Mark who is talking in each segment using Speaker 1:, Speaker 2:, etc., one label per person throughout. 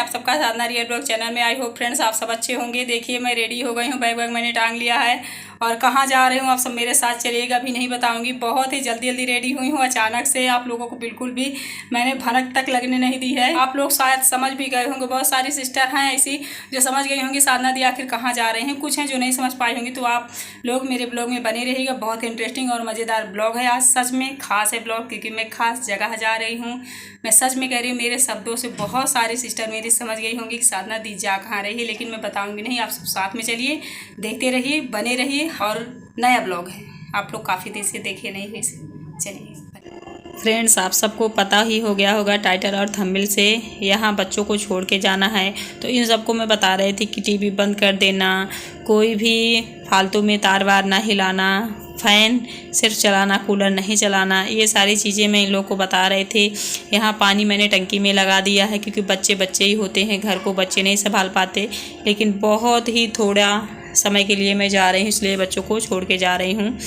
Speaker 1: आप सबका साधना real blog channel में। आई होप फ्रेंड्स आप सब अच्छे होंगे। देखिए मैं रेडी हो गई हूँ, बैग मैंने टांग लिया है और कहाँ जा रही हूँ आप सब मेरे साथ चलिएगा। अभी नहीं बताऊंगी, बहुत ही जल्दी रेडी हुई हूँ अचानक से। आप लोगों को बिल्कुल भी मैंने भनक तक लगने नहीं दी है। आप लोग शायद समझ भी गए होंगे, बहुत सारी सिस्टर हैं ऐसी जो समझ गई होंगी साधना दी आखिर कहाँ जा रहे हैं। कुछ हैं जो नहीं समझ पाई होंगी, तो आप लोग मेरे ब्लॉग में बने रहिएगा। बहुत इंटरेस्टिंग और मज़ेदार ब्लॉग है। आज सच में खास है ब्लॉग, क्योंकि मैं खास जगह जा रही हूँ। मैं सच में कह रही हूँ, मेरे शब्दों से बहुत सारी सिस्टर मेरी समझ गई होंगी कि साधना दी जा कहाँ रही है, लेकिन मैं बताऊंगी नहीं। आप सब साथ में चलिए, देखते रहिए, बने रहिए। और नया ब्लॉग है, आप लोग काफ़ी देर से देखे नहीं हुए। चलिए फ्रेंड्स, आप सबको पता ही हो गया होगा टाइटल और थंबनेल से, यहाँ बच्चों को छोड़ के जाना है। तो इन सबको मैं बता रही थी कि टीवी बंद कर देना, कोई भी फालतू में तार वार ना हिलाना, फ़ैन सिर्फ चलाना, कूलर नहीं चलाना। ये सारी चीज़ें मैं इन लोग को बता रहे थे। यहाँ पानी मैंने टंकी में लगा दिया है, क्योंकि बच्चे बच्चे ही होते हैं, घर को बच्चे नहीं संभाल पाते। लेकिन बहुत ही थोड़ा समय के लिए मैं जा रही हूँ, इसलिए बच्चों को छोड़ के जा रही हूँ।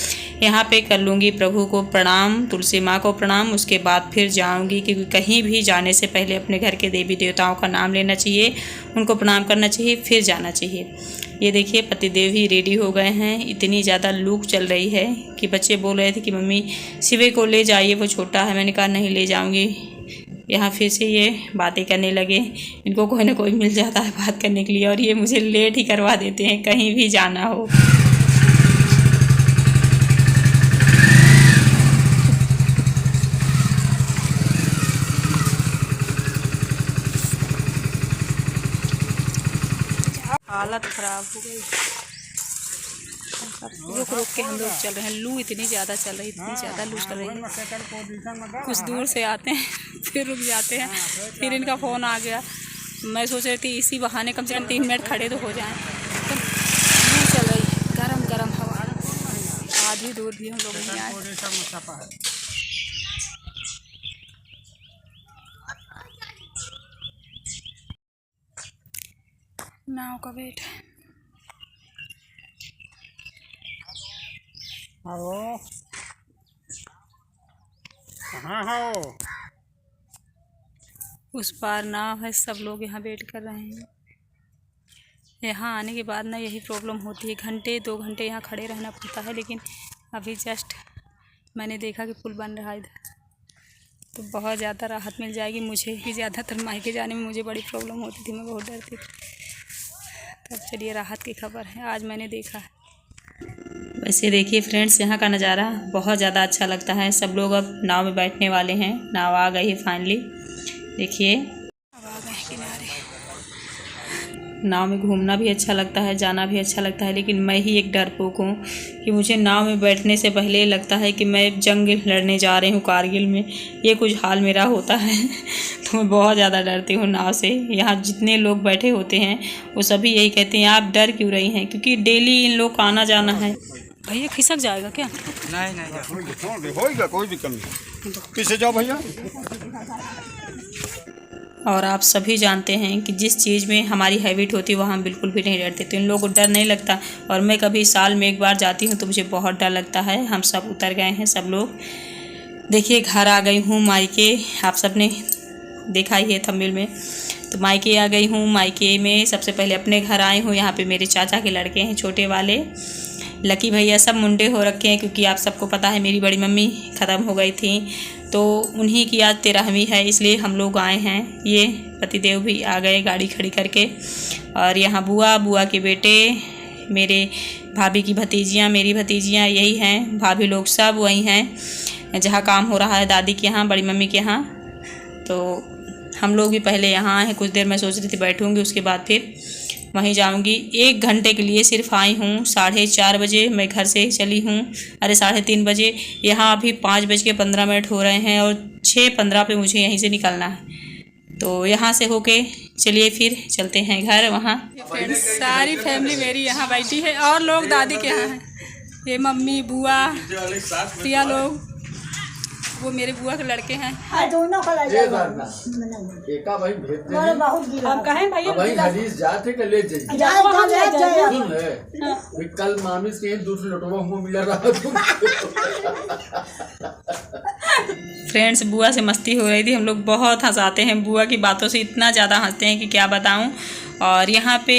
Speaker 1: यहाँ पे कर लूँगी प्रभु को प्रणाम, तुलसी माँ को प्रणाम, उसके बाद फिर जाऊँगी। क्योंकि कहीं भी जाने से पहले अपने घर के देवी देवताओं का नाम लेना चाहिए, उनको प्रणाम करना चाहिए, फिर जाना चाहिए। ये देखिए पतिदेव ही रेडी हो गए हैं। इतनी ज़्यादा लू चल रही है कि बच्चे बोल रहे थे कि मम्मी शिवे को ले जाइए, वो छोटा है। मैंने कहा नहीं ले जाऊँगी। यहाँ फिर से ये बातें करने लगे। इनको कोई ना कोई मिल जाता है बात करने के लिए, और ये मुझे लेट ही करवा देते हैं कहीं भी जाना हो। हालत ख़राब हो गई। रुक रुक के हम लोग चल रहे हैं। लू इतनी ज़्यादा चल रही, इतनी ज़्यादा लू चल रही है। कुछ दूर से आते हैं फिर रुक जाते हैं, फिर इनका फ़ोन आ गया। मैं सोच रही थी इसी बहाने कम से कम 3 मिनट खड़े तो हो जाएं। तो लू चल रही, गरम गरम हवा। आधी दूर भी हम लोग नहीं आए। नाव का वेट।
Speaker 2: हेलो, कहाँ हो?
Speaker 1: उस पार नाव है, सब लोग यहाँ वेट कर रहे हैं। यहाँ आने के बाद ना यही प्रॉब्लम होती है, घंटे 2 घंटे यहाँ खड़े रहना पड़ता है। लेकिन अभी जस्ट मैंने देखा कि पुल बन रहा है इधर, तो बहुत ज़्यादा राहत मिल जाएगी मुझे। कि ज़्यादातर मायके जाने में मुझे बड़ी प्रॉब्लम होती थी, मैं बहुत डरती थी। तब चलिए राहत की खबर है, आज मैंने देखा है। वैसे देखिए फ्रेंड्स, यहाँ का नज़ारा बहुत ज़्यादा अच्छा लगता है। सब लोग अब नाव में बैठने वाले हैं, नाव आ गई है फाइनली। देखिए अब आ गए किनारे। नाव में घूमना भी अच्छा लगता है, जाना भी अच्छा लगता है, लेकिन मैं ही एक डरपोक हूँ कि मुझे नाव में बैठने से पहले लगता है कि मैं जंग लड़ने जा रही हूँ कारगिल में। ये कुछ हाल मेरा होता है तो मैं बहुत ज़्यादा डरती हूँ नाव से। यहाँ जितने लोग बैठे होते हैं वो सभी यही कहते हैं आप डर क्यों रही हैं, क्योंकि डेली इन लोग का आना जाना है। भैया खिसक जाएगा क्या?
Speaker 2: नहीं होगा, कोई भी कम नहीं। पीछे जाओ भैया।
Speaker 1: और आप सभी जानते हैं कि जिस चीज़ में हमारी हैबिट होती है वहाँ हम बिल्कुल भी नहीं डरते, तो इन लोगों को डर नहीं लगता। और मैं कभी साल में 1 बार जाती हूँ तो मुझे बहुत डर लगता है। हम सब उतर गए हैं सब लोग। देखिए घर आ गई हूँ मायके, आप सब ने देखा ही है थंबनेल में। तो मायके आ गई हूँ। मायके में सबसे पहले अपने घर आई हूँ। यहाँ पे मेरे चाचा के लड़के हैं छोटे वाले, लकी भैया, सब मुंडे हो रखे हैं, क्योंकि आप सबको पता है मेरी बड़ी मम्मी ख़त्म हो गई थी, तो उन्हीं की आज 13वीं है, इसलिए हम लोग आए हैं। ये पतिदेव भी आ गए गाड़ी खड़ी करके। और यहाँ बुआ के बेटे, मेरे भाभी की भतीजियाँ, मेरी भतीजियाँ यही हैं। भाभी लोग सब वही हैं जहाँ काम हो रहा है दादी के यहाँ, बड़ी मम्मी के यहाँ। तो हम लोग भी पहले यहाँ आए हैं। कुछ देर मैं सोच रही थी बैठूँगी, उसके बाद फिर वहीं जाऊंगी। 1 घंटे के लिए सिर्फ आई हूँ। 4:30 बजे मैं घर से चली हूँ, अरे 3:30 बजे। यहाँ अभी 5:15 हो रहे हैं और 6:15 पे मुझे यहीं से निकलना है। तो यहाँ से होके चलिए फिर चलते हैं घर। वहाँ सारी फैमिली मेरी यहाँ बैठी है और लोग दादी के यहाँ हैं। ये मम्मी, बुआ, प्रिया लोग वो मेरे बुआ के लड़के हैं।
Speaker 3: दोनों का
Speaker 4: ये करना एका भाई भेजते हैं
Speaker 3: बहुत गिरा
Speaker 1: हम कहें भाई
Speaker 4: अब भाई हदीस जाते के ले जाइए सुन ले भी कल मामी से दूसरे लटवा मुंह मिला रहा तुम
Speaker 1: फ्रेंड्स बुआ से मस्ती हो रही थी, हम लोग बहुत हंसाते हैं बुआ की बातों से, इतना ज़्यादा हंसते हैं कि क्या बताऊं। और यहाँ पे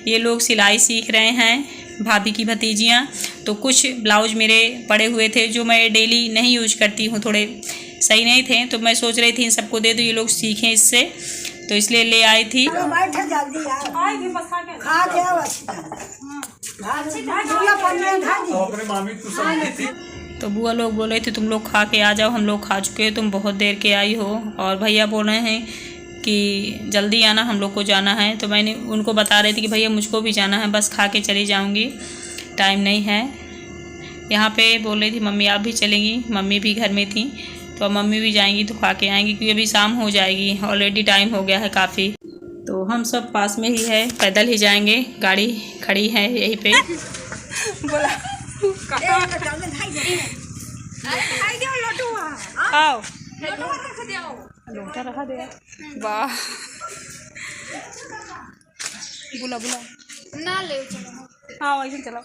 Speaker 1: ये लोग सिलाई सीख रहे हैं, भाभी की भतीजियाँ। तो कुछ ब्लाउज मेरे पड़े हुए थे जो मैं डेली नहीं यूज करती हूँ, थोड़े सही नहीं थे, तो मैं सोच रही थी इन सबको दे दो, ये लोग सीखें इससे, तो इसलिए ले आई थी।
Speaker 4: अपने मामी को समझी थी।
Speaker 1: तो बुआ लोग बोल रहे थे तुम लोग खा के आ जाओ, हम लोग खा चुके हैं, तुम बहुत देर के आई हो। और भैया बोल रहे हैं कि जल्दी आना, हम लोग को जाना है। तो मैंने उनको बता रही थी कि भैया मुझको भी जाना है, बस खा के चली जाऊंगी, टाइम नहीं है। यहाँ पे बोल रही थी मम्मी आप भी चलेंगी, मम्मी भी घर में थी, तो अब मम्मी भी जाएंगी तो खा के आएंगी, क्योंकि अभी शाम हो जाएगी, ऑलरेडी टाइम हो गया है काफ़ी। तो हम सब पास में ही है, पैदल ही जाएंगे, गाड़ी खड़ी है यहीं पे। बोला आओ लोटा रखा दे, वाह बुला बुला
Speaker 5: ना ले चलो।
Speaker 1: हाँ वैसे चलो।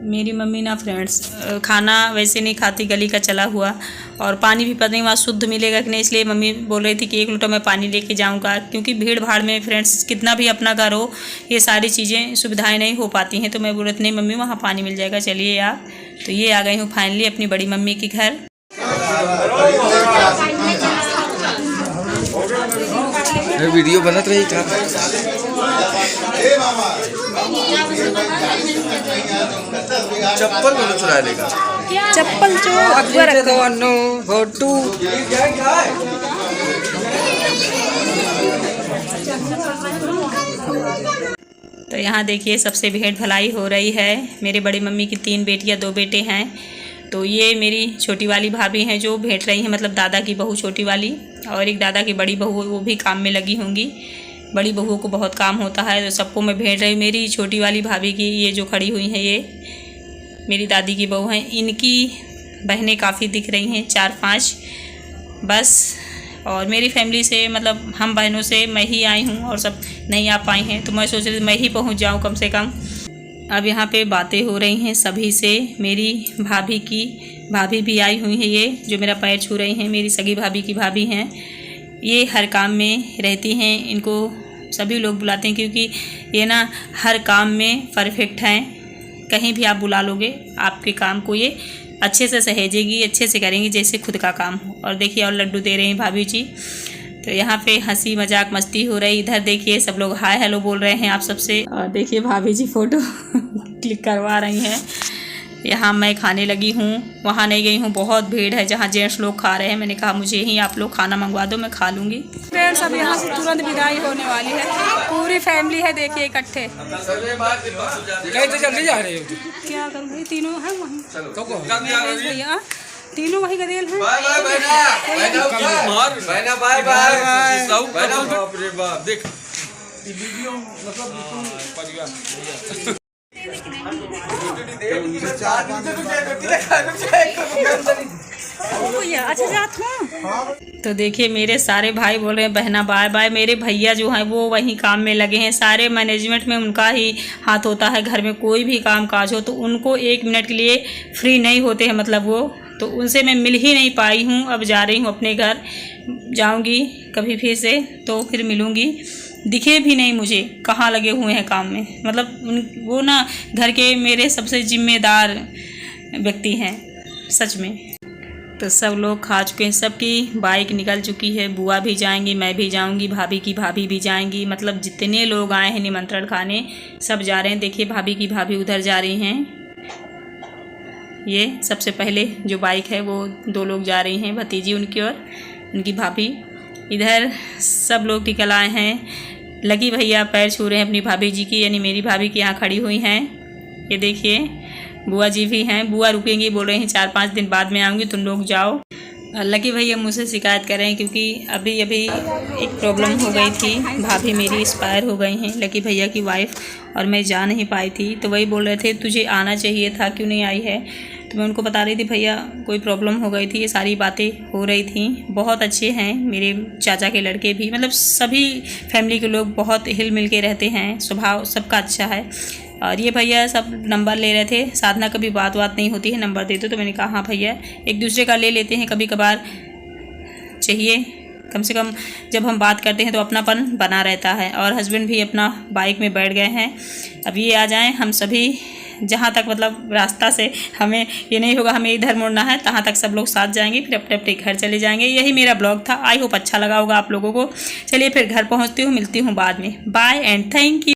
Speaker 1: मेरी मम्मी ना फ्रेंड्स खाना वैसे नहीं खाती, गली का चला हुआ, और पानी भी पता नहीं वहाँ शुद्ध मिलेगा कि नहीं, इसलिए मम्मी बोल रही थी कि 1 लोटा मैं पानी लेके जाऊँगा, क्योंकि भीड़ भाड़ में फ्रेंड्स कितना भी अपना घर हो ये सारी चीज़ें सुविधाएं नहीं हो पाती हैं। तो मैं बोल रही थी नहीं मम्मी वहाँ पानी मिल जाएगा, चलिए आप। तो ये आ गई हूँ फाइनली अपनी बड़ी मम्मी के घर।
Speaker 6: वीडियो बनत रही था। चप्पल कौन चुरा लेगा?
Speaker 1: चप्पल
Speaker 6: फोटो
Speaker 1: तो यहाँ देखिए सबसे भेंट भलाई हो रही है। मेरे बड़ी मम्मी की 3 बेटियाँ 2 बेटे हैं। तो ये मेरी छोटी वाली भाभी हैं जो भेंट रही हैं, मतलब दादा की बहू छोटी वाली, और एक दादा की बड़ी बहू, वो भी काम में लगी होंगी। बड़ी बहू को बहुत काम होता है, तो सबको मैं भेंट रही। मेरी छोटी वाली भाभी की ये जो खड़ी हुई हैं ये मेरी दादी की बहू हैं। इनकी बहनें काफ़ी दिख रही हैं, 4-5 बस। और मेरी फैमिली से मतलब हम बहनों से मैं ही आई हूँ और सब नहीं आ पाई हैं, तो मैं सोच रही थी मैं ही पहुँच जाऊँ कम से कम। अब यहाँ पे बातें हो रही हैं सभी से। मेरी भाभी की भाभी भी आई हुई है, ये जो मेरा पैर छू रही हैं, मेरी सगी भाभी की भाभी हैं। ये हर काम में रहती हैं, इनको सभी लोग बुलाते हैं, क्योंकि ये ना हर काम में परफेक्ट हैं। कहीं भी आप बुला लोगे आपके काम को ये अच्छे से सहेजेगी, अच्छे से करेंगी जैसे खुद का काम हो। और देखिए और लड्डू दे रहे हैं भाभी जी। तो यहाँ पे हंसी मजाक मस्ती हो रही। इधर देखिए सब लोग हाय हेलो बोल रहे हैं आप सबसे। और देखिए भाभी जी फ़ोटो क्लिक करवा रही हैं। यहाँ मैं खाने लगी हूँ, वहाँ नहीं गई हूँ, बहुत भीड़ है जहाँ जेंट्स लोग खा रहे हैं। मैंने कहा मुझे ही आप लोग खाना मंगवा दो, मैं खा लूँगी। फ्रेंड्स अब यहाँ से तुरंत विदाई होने वाली है, पूरी फैमिली है देखिए इकट्ठे।
Speaker 6: जल्दी जा रहे हो?
Speaker 1: क्या करूँ भाई, तीनों हैं वहीं भैया, तीनों वही गदेल हैं।
Speaker 6: देख
Speaker 1: तो देखिए मेरे सारे भाई बोल रहे हैं बहना बाय बाय। मेरे भैया जो हैं वो वहीं काम में लगे हैं, सारे मैनेजमेंट में उनका ही हाथ होता है। घर में कोई भी काम काज हो तो उनको 1 मिनट के लिए फ्री नहीं होते हैं, मतलब वो तो उनसे मैं मिल ही नहीं पाई हूँ। अब जा रही हूँ अपने घर, जाऊँगी कभी फिर से तो फिर मिलूँगी। दिखे भी नहीं मुझे कहाँ लगे हुए हैं काम में, मतलब वो ना घर के मेरे सबसे जिम्मेदार व्यक्ति हैं सच में। तो सब लोग खा चुके हैं, सबकी बाइक निकल चुकी है। बुआ भी जाएंगी, मैं भी जाऊंगी, भाभी की भाभी भी जाएंगी, मतलब जितने लोग आए हैं निमंत्रण खाने सब जा रहे हैं। देखिए भाभी की भाभी उधर जा रही हैं। ये सबसे पहले जो बाइक है वो 2 लोग जा रही हैं, भतीजी उनकी और उनकी भाभी। इधर सब लोग निकल आए हैं। लगी भैया पैर छू रहे हैं अपनी भाभी जी की, यानी मेरी भाभी की यहाँ खड़ी हुई हैं। ये देखिए बुआ जी भी हैं। बुआ रुकेंगी, बोल रहे हैं 4-5 दिन बाद में आऊँगी, तुम लोग जाओ। लकी भैया मुझसे शिकायत कर रहे हैं क्योंकि अभी एक प्रॉब्लम हो गई थी। भाभी मेरी एक्सपायर हो गई हैं, लकी भैया की वाइफ, और मैं जा नहीं पाई थी। तो वही बोल रहे थे तुझे आना चाहिए था, क्यों नहीं आई है। तो मैं उनको बता रही थी भैया कोई प्रॉब्लम हो गई थी, ये सारी बातें हो रही थी। बहुत अच्छे हैं मेरे चाचा के लड़के भी, मतलब सभी फैमिली के लोग बहुत हिल मिल के रहते हैं, स्वभाव सबका अच्छा है। और ये भैया सब नंबर ले रहे थे, साधना कभी बात नहीं होती है, नंबर दे दो। तो मैंने कहा हाँ भैया एक दूसरे का ले लेते हैं, कभी कभार चाहिए, कम से कम जब हम बात करते हैं तो अपनापन बना रहता है। और हस्बैंड भी अपना बाइक में बैठ गए हैं, अब ये आ जाएं, हम सभी जहाँ तक मतलब रास्ता से हमें ये नहीं होगा हमें इधर मुड़ना है, तहाँ तक सब लोग साथ जाएंगे, फिर अपने अपने घर चले जाएंगे। यही मेरा ब्लॉग था, आई होप अच्छा लगा होगा आप लोगों को। चलिए फिर घर पहुँचती हूँ, मिलती हूँ बाद में। Bye and thank you.